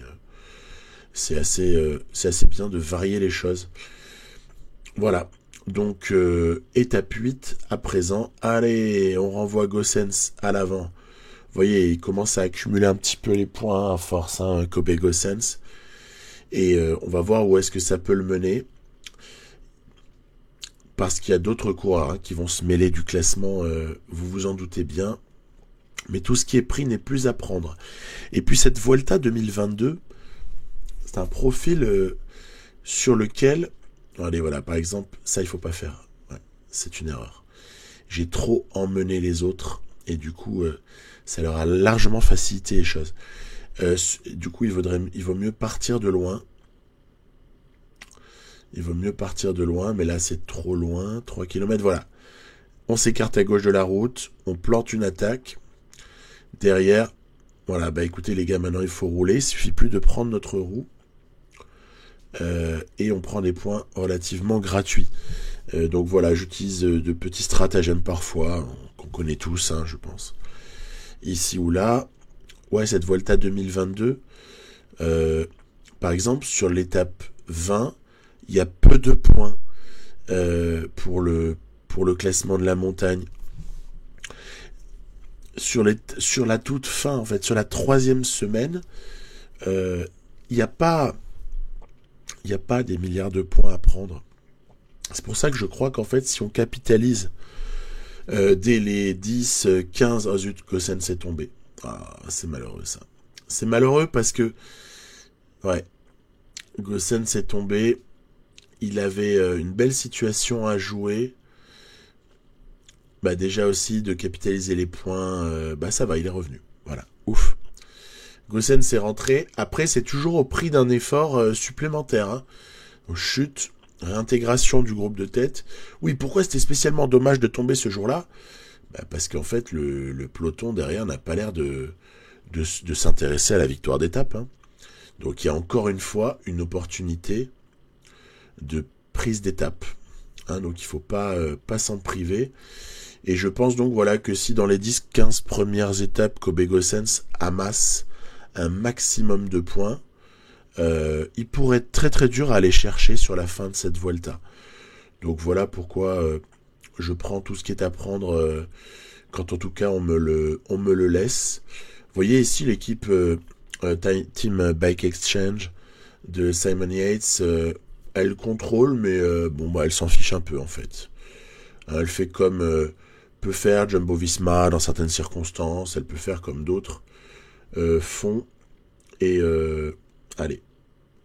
c'est assez bien de varier les choses. Voilà, donc étape 8 à présent. Allez, on renvoie Goossens à l'avant. Vous voyez, il commence à accumuler un petit peu les points à force, hein, Kobe Goossens. Et on va voir où est-ce que ça peut le mener. Parce qu'il y a d'autres coureurs qui vont se mêler du classement, vous vous en doutez bien. Mais tout ce qui est pris n'est plus à prendre. Et puis cette Vuelta 2022, c'est un profil sur lequel... Allez, voilà, par exemple, ça, il faut pas faire. Ouais, c'est une erreur. J'ai trop emmené les autres, et du coup, ça leur a largement facilité les choses. Du coup, il vaut mieux partir de loin. Mais là, c'est trop loin. 3 km, voilà. On s'écarte à gauche de la route, on plante une attaque. Derrière, voilà, écoutez les gars, maintenant il faut rouler, il suffit plus de prendre notre roue. Et on prend des points relativement gratuits. Donc voilà, j'utilise de petits stratagèmes parfois, qu'on connaît tous, hein, je pense. Ici ou là, ouais, cette Vuelta 2022, par exemple, sur l'étape 20, il y a peu de points pour le classement de la montagne. Sur la toute fin, en fait, sur la 3e semaine, il n'y a pas des milliards de points à prendre. C'est pour ça que je crois qu'en fait, si on capitalise dès les 10, 15... Oh zut, Goossens est tombé. Ah, c'est malheureux ça. C'est malheureux parce que... Ouais, Goossens est tombé. Il avait une belle situation à jouer. Déjà aussi de capitaliser les points. Ça va, il est revenu. Voilà, ouf. Goossens est rentré. Après, c'est toujours au prix d'un effort supplémentaire. Hein. Donc, chute, réintégration du groupe de tête. Oui, pourquoi c'était spécialement dommage de tomber ce jour-là ? Parce qu'en fait, le peloton derrière n'a pas l'air de s'intéresser à la victoire d'étape. Hein. Donc, il y a encore une fois une opportunité de prise d'étape. Hein, donc, il ne faut pas s'en priver. Et je pense donc voilà que si dans les 10-15 premières étapes, Kobe Goossens amasse un maximum de points, il pourrait être très très dur à aller chercher sur la fin de cette Vuelta. Donc voilà pourquoi je prends tout ce qui est à prendre quand en tout cas on me le laisse. Vous voyez ici l'équipe Team Bike Exchange de Simon Yates, elle contrôle mais elle s'en fiche un peu en fait. Elle fait comme peut faire Jumbo-Visma dans certaines circonstances, elle peut faire comme d'autres font. Et allez,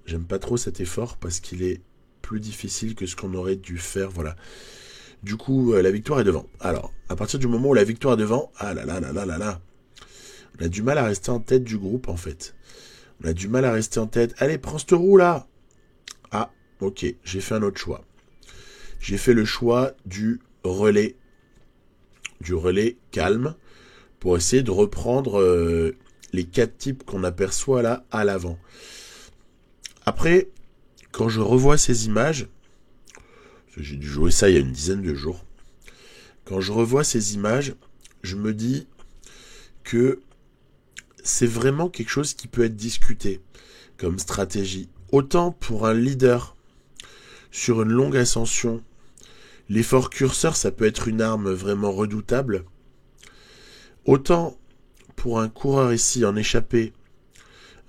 j'aime pas trop cet effort parce qu'il est plus difficile que ce qu'on aurait dû faire. Voilà. Du coup, la victoire est devant. Alors, à partir du moment où la victoire est devant, ah là là là là là là, on a du mal à rester en tête du groupe en fait. On a du mal à rester en tête. Allez, prends cette roue là. Ah, ok, j'ai fait un autre choix. J'ai fait le choix du relais calme pour essayer de reprendre les 4 types qu'on aperçoit là à l'avant. Après, quand je revois ces images, J'ai dû jouer ça il y a une dizaine de jours. Quand je revois ces images, je me dis que c'est vraiment quelque chose qui peut être discuté comme stratégie. Autant pour un leader sur une longue ascension, l'effort curseur, ça peut être une arme vraiment redoutable. Autant pour un coureur ici en échappée,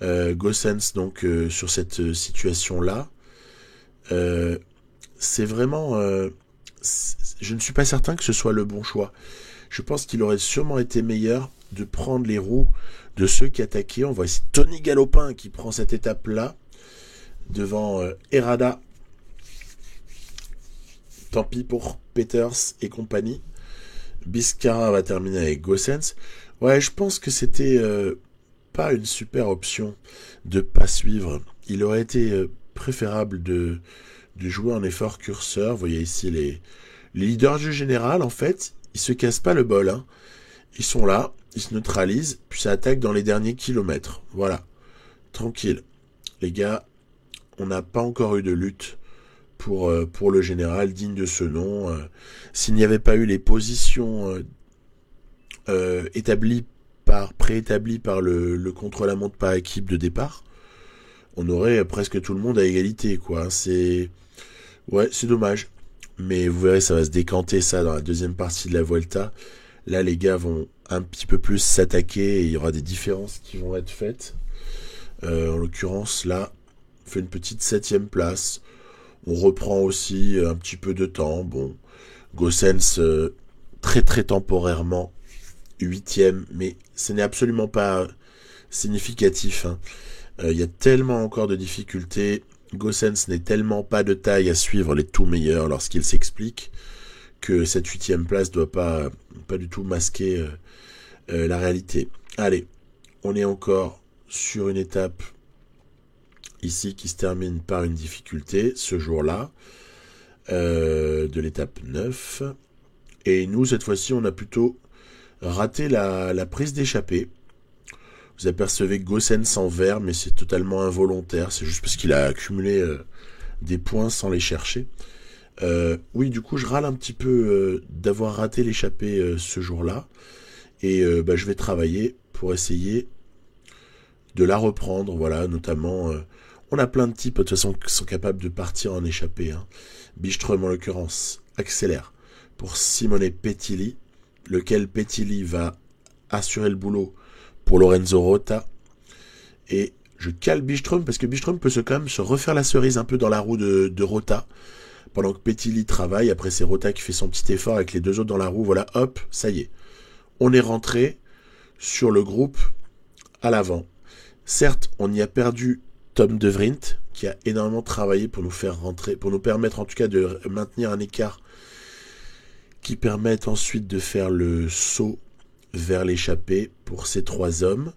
Gossens, donc sur cette situation-là, c'est vraiment... je ne suis pas certain que ce soit le bon choix. Je pense qu'il aurait sûrement été meilleur de prendre les roues de ceux qui attaquaient. On voit ici Tony Galopin qui prend cette étape-là devant Herrada. Tant pis pour Peters et compagnie. Biscara va terminer avec Gossens. Ouais, je pense que c'était pas une super option de pas suivre. Il aurait été préférable de jouer en effort curseur. Vous voyez ici les leaders du général, en fait, ils se cassent pas le bol. Hein. Ils sont là, ils se neutralisent, puis ça attaque dans les derniers kilomètres. Voilà. Tranquille. Les gars, on n'a pas encore eu de lutte pour le général digne de ce nom. S'il n'y avait pas eu les positions préétablies par le contre-la-montre par équipe de départ, on aurait presque tout le monde à égalité, quoi. C'est dommage. Mais vous verrez, ça va se décanter, ça, dans la deuxième partie de la Vuelta. Là, les gars vont un petit peu plus s'attaquer et il y aura des différences qui vont être faites. En l'occurrence, là, on fait une petite 7e place. On reprend aussi un petit peu de temps. Bon, Gossens, très très temporairement, 8e, mais ce n'est absolument pas significatif. Hein. Y a tellement encore de difficultés. Gossens n'est tellement pas de taille à suivre les tout meilleurs lorsqu'il s'explique que cette 8e place doit pas du tout masquer la réalité. Allez, on est encore sur une étape ici qui se termine par une difficulté ce jour-là de l'étape 9. Et nous, cette fois-ci, on a plutôt raté la prise d'échappée. Vous apercevez Gossens en vert, mais c'est totalement involontaire. C'est juste parce qu'il a accumulé des points sans les chercher. Oui, du coup, je râle un petit peu d'avoir raté l'échappée ce jour-là. Et je vais travailler pour essayer de la reprendre. Voilà, notamment, on a plein de types de toute façon qui sont capables de partir en échappée. Hein. Bijström, en l'occurrence, accélère pour Simone Petili, lequel Petili va assurer le boulot pour Lorenzo Rota. Et je cale Bijström parce que Bijström peut quand même se refaire la cerise un peu dans la roue de Rota pendant que Petili travaille. Après, c'est Rota qui fait son petit effort avec les deux autres dans la roue. Voilà, hop, ça y est. On est rentré sur le groupe à l'avant. Certes, on y a perdu Tom De Vrient, qui a énormément travaillé pour nous faire rentrer, pour nous permettre en tout cas de maintenir un écart qui permette ensuite de faire le saut vers l'échappée pour ces 3 hommes.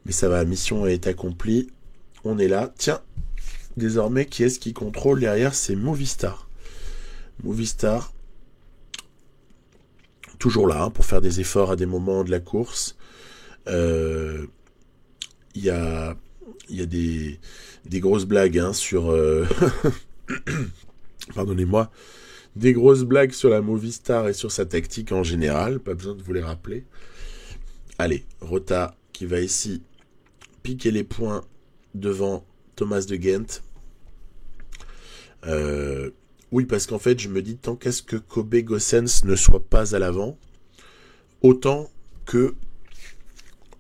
Mais ça va, la mission est accomplie. On est là. Tiens, désormais, qui est-ce qui contrôle derrière? C'est Movistar. Movistar, toujours là, hein, pour faire des efforts à des moments de la course. Il y a des grosses blagues hein, sur... Pardonnez-moi. Des grosses blagues sur la Movistar et sur sa tactique en général. Pas besoin de vous les rappeler. Allez, Rota qui va ici piquer les points devant Thomas de Ghent. Oui, parce qu'en fait, je me dis, tant qu'à ce que Kobe Gossens ne soit pas à l'avant, autant que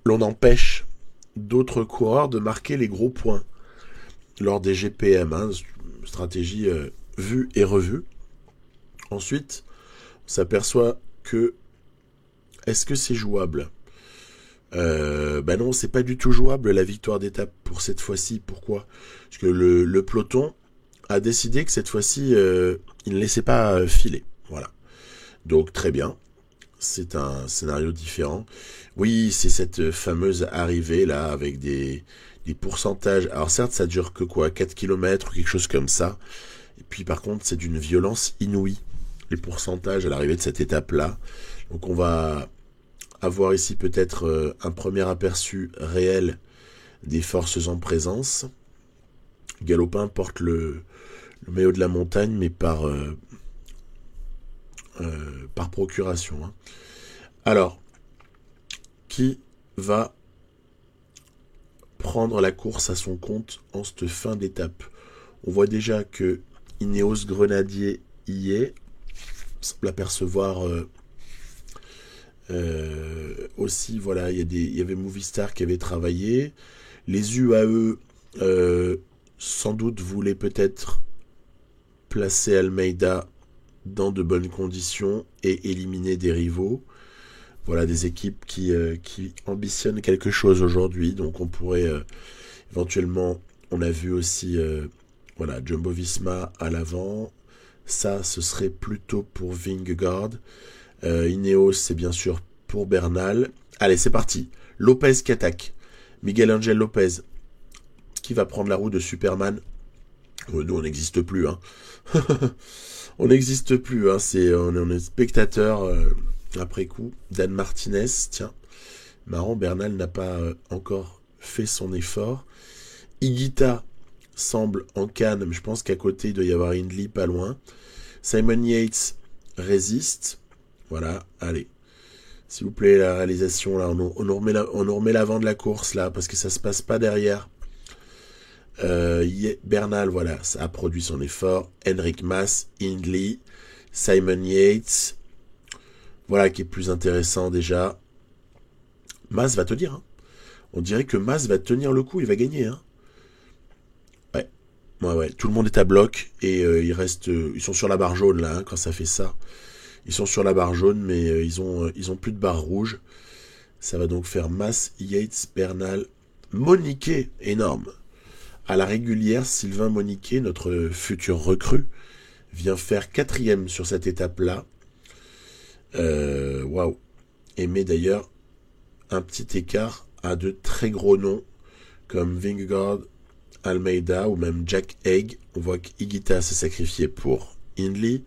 l'on empêche d'autres coureurs de marquer les gros points lors des GPM. Hein, stratégie vue et revue. Ensuite, on s'aperçoit que est-ce que c'est jouable? Non, c'est pas du tout jouable la victoire d'étape pour cette fois-ci. Pourquoi? Parce que le peloton a décidé que cette fois-ci, il ne laissait pas filer. Voilà. Donc très bien. C'est un scénario différent. Oui, c'est cette fameuse arrivée là avec des pourcentages. Alors certes, ça dure que 4 km ou quelque chose comme ça. Et puis par contre, c'est d'une violence inouïe. Les pourcentages à l'arrivée de cette étape-là. Donc on va avoir ici peut-être un premier aperçu réel des forces en présence. Galopin porte le maillot de la montagne, mais par par procuration. Hein. Alors, qui va prendre la course à son compte en cette fin d'étape? On voit déjà que Ineos Grenadier y est. On semble apercevoir aussi, voilà, il y avait Movistar qui avait travaillé. Les UAE, sans doute, voulaient peut-être placer Almeida dans de bonnes conditions et éliminer des rivaux. Voilà, des équipes qui ambitionnent quelque chose aujourd'hui. Donc on pourrait éventuellement, on a vu aussi voilà, Jumbo-Visma à l'avant. Ça, ce serait plutôt pour Vingegaard. Ineos, c'est bien sûr pour Bernal. Allez, c'est parti. Lopez qui attaque. Miguel Angel Lopez qui va prendre la roue de Superman. Nous, on n'existe plus. Hein. On n'existe plus. Hein. On est spectateur après coup. Dan Martinez, tiens. Marrant, Bernal n'a pas encore fait son effort. Higuita semble en canne, mais je pense qu'à côté, il doit y avoir Hindley pas loin. Simon Yates résiste. Voilà, allez. S'il vous plaît, la réalisation, là, on nous remet l'avant de la course, là, parce que ça se passe pas derrière. Bernal, voilà, ça a produit son effort. Enric Mas, Hindley, Simon Yates. Voilà, qui est plus intéressant déjà. Mas va tenir, hein. On dirait que Mas va tenir le coup, il va gagner, hein. Ouais, tout le monde est à bloc et ils sont sur la barre jaune là, hein, quand ça fait ça. Ils sont sur la barre jaune, mais ils ont plus de barre rouge. Ça va donc faire Mas, Yates, Bernal, Moniquet, énorme. À la régulière, Sylvain Moniquet, notre futur recrue, vient faire 4e sur cette étape-là. Waouh. Et met d'ailleurs un petit écart à de très gros noms comme Vingegaard, Almeida ou même Jack Haig. On voit qu'Higuita s'est sacrifié pour Hindley,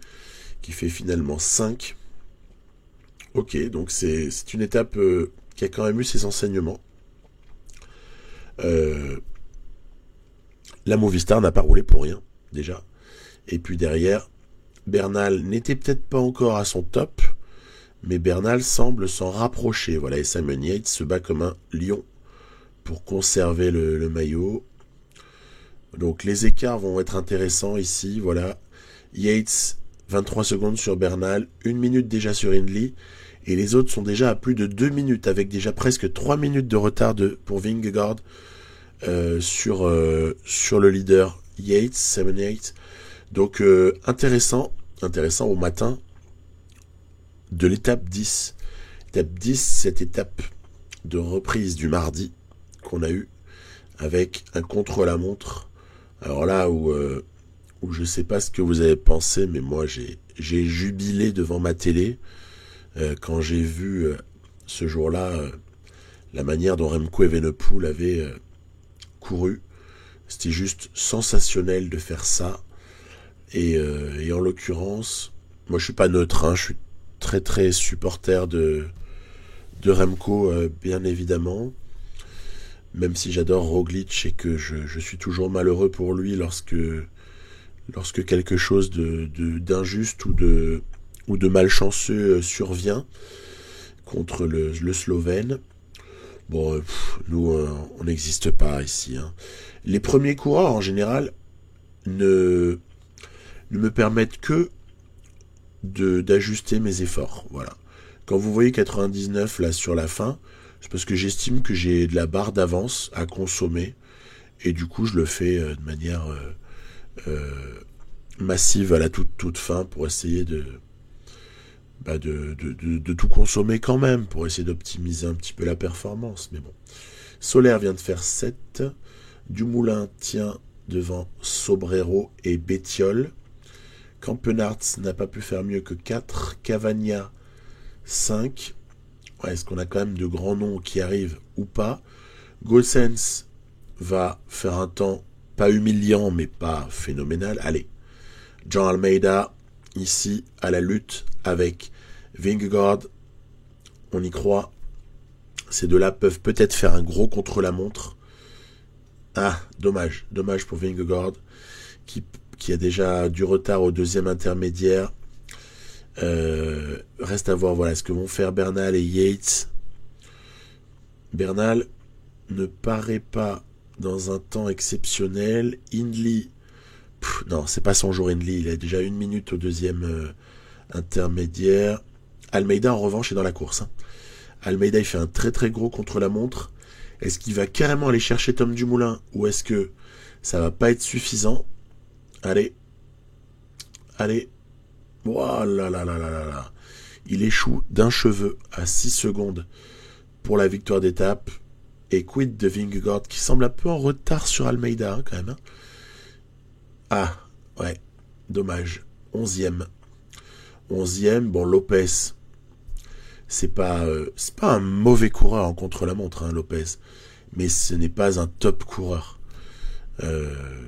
qui fait finalement 5. Ok, donc c'est une étape qui a quand même eu ses enseignements. La Movistar n'a pas roulé pour rien, déjà. Et puis derrière, Bernal n'était peut-être pas encore à son top, mais Bernal semble s'en rapprocher. Voilà, et Simon Yates se bat comme un lion pour conserver le maillot. Donc les écarts vont être intéressants ici, voilà. Yates, 23 secondes sur Bernal, 1 minute déjà sur Hindley, et les autres sont déjà à plus de 2 minutes, avec déjà presque 3 minutes de retard pour Vingegaard sur le leader Yates, Simon Yates. Donc intéressant au matin de l'étape 10. Étape 10, cette étape de reprise du mardi qu'on a eu avec un contre-la-montre. Alors là où je sais pas ce que vous avez pensé, mais moi j'ai jubilé devant ma télé quand j'ai vu ce jour-là la manière dont Remco Evenepoel avait couru. C'était juste sensationnel de faire ça. Et en l'occurrence, moi je suis pas neutre, hein, je suis très très supporter de Remco, bien évidemment. Même si j'adore Roglic et que je suis toujours malheureux pour lui lorsque quelque chose d'injuste ou de malchanceux survient contre le Slovène. Bon, nous, on n'existe pas ici. Hein. Les premiers coureurs, en général, ne me permettent que d'ajuster mes efforts. Voilà. Quand vous voyez 99 là sur la fin, c'est parce que j'estime que j'ai de la barre d'avance à consommer et du coup je le fais de manière massive à la toute fin pour essayer de tout consommer quand même, pour essayer d'optimiser un petit peu la performance. Mais bon, Soler vient de faire 7, Dumoulin tient devant Sobrero et Bettiol, Campenarts n'a pas pu faire mieux que 4, Cavagna 5. Ouais, est-ce qu'on a quand même de grands noms qui arrivent ou pas? Goossens va faire un temps pas humiliant mais pas phénoménal. Allez, Jean Almeida ici à la lutte avec Vingegaard. On y croit. Ces deux-là peuvent peut-être faire un gros contre-la-montre. Ah, dommage pour Vingegaard qui a déjà du retard au deuxième intermédiaire. Reste à voir voilà ce que vont faire Bernal et Yates. Bernal ne paraît pas dans un temps exceptionnel. Hindley, non, c'est pas son jour Hindley. Il a déjà 1 minute au deuxième intermédiaire. Almeida, en revanche, est dans la course. Hein. Almeida, il fait un très très gros contre-la-montre. Est-ce qu'il va carrément aller chercher Tom Dumoulin ou est-ce que ça va pas être suffisant? Allez. Allez. Voilà, là, là, là, là, là. Il échoue d'un cheveu à 6 secondes pour la victoire d'étape. Et quid de Vingegaard qui semble un peu en retard sur Almeida hein, quand même. Hein. Ah, ouais, dommage. 11e. 11e, bon, Lopez. C'est pas un mauvais coureur en contre-la-montre, hein, Lopez. Mais ce n'est pas un top coureur.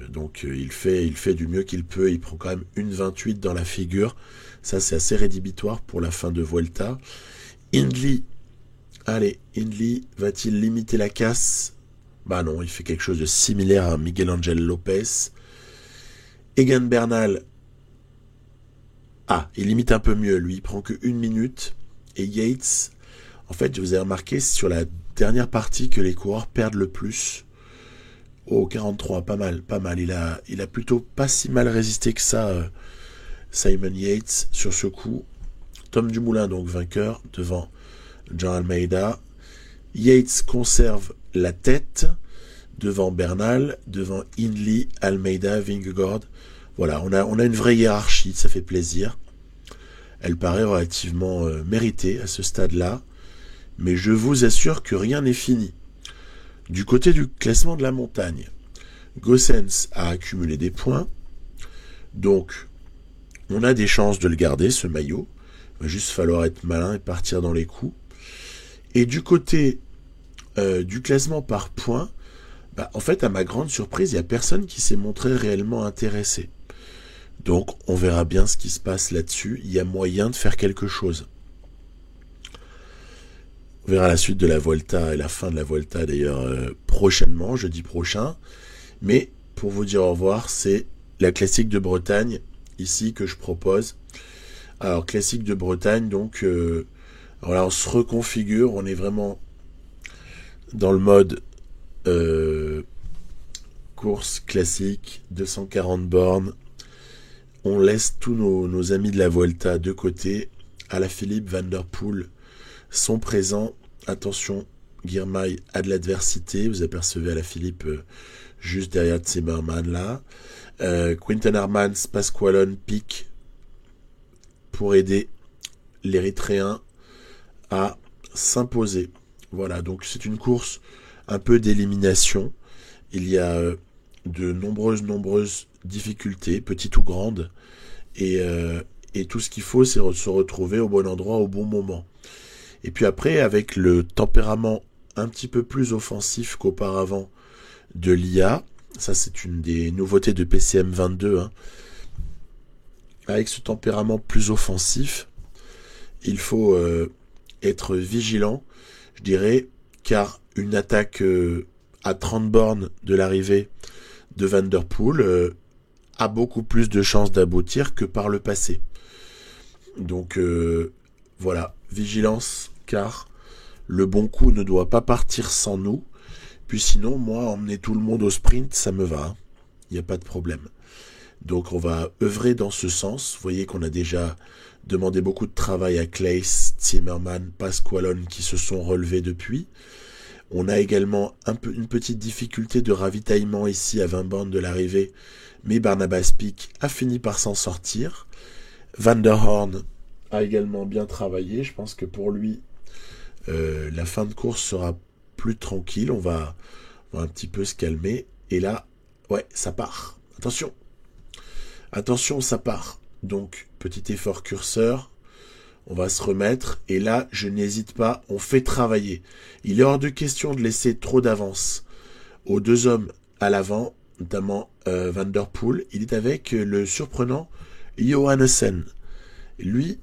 Donc il fait du mieux qu'il peut. Il prend quand même 1,28 dans la figure. Ça, c'est assez rédhibitoire pour la fin de Vuelta. Hindley. Allez, Hindley va-t-il limiter la casse? Bah non, il fait quelque chose de similaire à Miguel Angel Lopez. Egan Bernal. Ah, il limite un peu mieux, lui. Il prend que 1 minute. Et Yates, en fait, vous avez remarqué sur la dernière partie que les coureurs perdent le plus. Oh, 43, pas mal, pas mal. Il a plutôt pas si mal résisté que ça, Simon Yates, sur ce coup. Tom Dumoulin, donc vainqueur, devant John Almeida. Yates conserve la tête devant Bernal, devant Hindley, Almeida, Vingegaard. Voilà, on a une vraie hiérarchie, ça fait plaisir. Elle paraît relativement méritée à ce stade-là, mais je vous assure que rien n'est fini. Du côté du classement de la montagne, Goossens a accumulé des points, donc on a des chances de le garder, ce maillot. Il va juste falloir être malin et partir dans les coups. Et du côté du classement par points, bah, en fait, à ma grande surprise, il n'y a personne qui s'est montré réellement intéressé. Donc, on verra bien ce qui se passe là-dessus. Il y a moyen de faire quelque chose. On verra la suite de la Vuelta et la fin de la Vuelta, d'ailleurs, prochainement, jeudi prochain. Mais, pour vous dire au revoir, c'est la Classique de Bretagne, ici, que je propose. Alors, Classique de Bretagne, donc, voilà, on se reconfigure. On est vraiment dans le mode course classique, 240 bornes. On laisse tous nos amis de la Vuelta de côté. Alaphilippe, Van Der Poel sont présents. Attention, Girmay a de l'adversité. Vous apercevez Alaphilippe juste derrière Zimmermann là. Quinten Hermans, Pasqualon pique pour aider l'Érythréen à s'imposer. Voilà, donc c'est une course un peu d'élimination. Il y a de nombreuses difficultés, petites ou grandes, et tout ce qu'il faut, c'est se retrouver au bon endroit au bon moment. Et puis après, avec le tempérament un petit peu plus offensif qu'auparavant de l'IA, ça c'est une des nouveautés de PCM 22, hein. Avec ce tempérament plus offensif, il faut être vigilant, je dirais, car une attaque à 30 bornes de l'arrivée de Van Der Poel a beaucoup plus de chances d'aboutir que par le passé. Donc voilà, vigilance, car le bon coup ne doit pas partir sans nous. Puis sinon, moi, emmener tout le monde au sprint, ça me va. Il n'y a pas de problème. Donc on va œuvrer dans ce sens. Vous voyez qu'on a déjà demandé beaucoup de travail à Claes, Zimmermann, Pasqualon qui se sont relevés depuis. On a également une petite difficulté de ravitaillement ici à 20 bornes de l'arrivée, mais Barnabas Peak a fini par s'en sortir. Van der Horn a également bien travaillé. Je pense que pour lui, la fin de course sera plus tranquille. On va un petit peu se calmer. Et là, ouais, ça part. Attention, ça part. Donc, petit effort curseur. On va se remettre, et là, je n'hésite pas, on fait travailler. Il est hors de question de laisser trop d'avance aux deux hommes à l'avant, notamment Van Der Poel. Il est avec le surprenant Johannessen. Lui,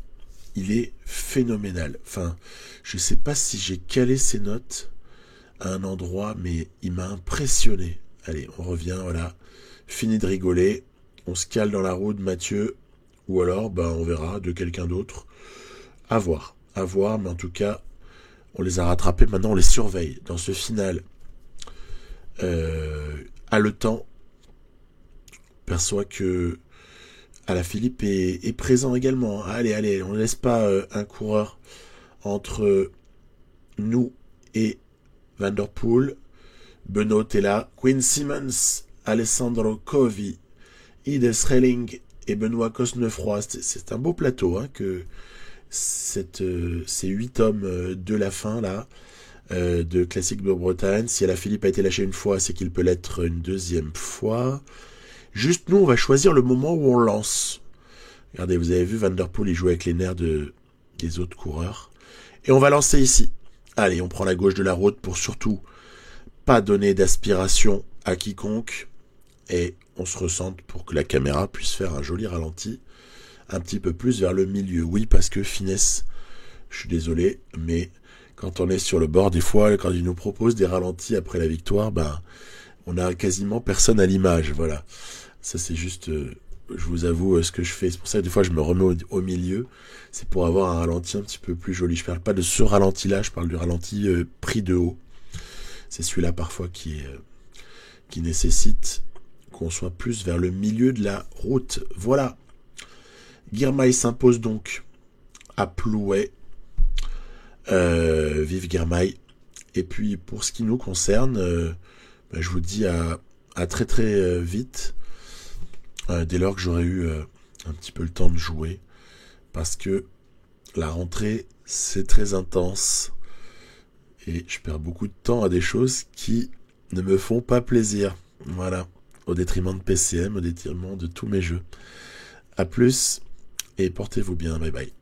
il est phénoménal. Enfin, je ne sais pas si j'ai calé ses notes à un endroit, mais il m'a impressionné. Allez, on revient, voilà. Fini de rigoler. On se cale dans la roue de Mathieu. ou alors on verra de quelqu'un d'autre. À voir, mais en tout cas, on les a rattrapés, maintenant on les surveille. Dans ce final haletant, perçoit que Alaphilippe est présent également. Allez, on ne laisse pas un coureur entre nous et Van Der Poel. Benoît est là, Quinn Simmons, Alessandro Covi, Ide Schelling et Benoît Cosnefroy. C'est un beau plateau que ces 8 hommes de la fin là de Classique de Bretagne. Si Alaphilippe a été lâché une fois, c'est qu'il peut l'être une deuxième fois. Juste nous, on va choisir le moment où on lance. Regardez, vous avez vu Van Der Poel, il joue avec les nerfs des autres coureurs. Et on va lancer ici. Allez, on prend la gauche de la route pour surtout pas donner d'aspiration à quiconque. Et on se ressente pour que la caméra puisse faire un joli ralenti. Un petit peu plus vers le milieu. Oui, parce que finesse, je suis désolé, mais quand on est sur le bord, des fois, quand ils nous proposent des ralentis après la victoire, on a quasiment personne à l'image. Voilà. Ça, c'est juste, je vous avoue ce que je fais. C'est pour ça que des fois, je me remets au milieu. C'est pour avoir un ralenti un petit peu plus joli. Je parle pas de ce ralenti-là, je parle du ralenti pris de haut. C'est celui-là parfois qui nécessite qu'on soit plus vers le milieu de la route. Voilà. Girmay s'impose donc à Plouay. Vive Girmay. Et puis pour ce qui nous concerne, je vous dis à très très vite, dès lors que j'aurai eu un petit peu le temps de jouer, parce que la rentrée c'est très intense et je perds beaucoup de temps à des choses qui ne me font pas plaisir. Voilà, au détriment de PCM, au détriment de tous mes jeux. À plus et portez-vous bien, bye bye.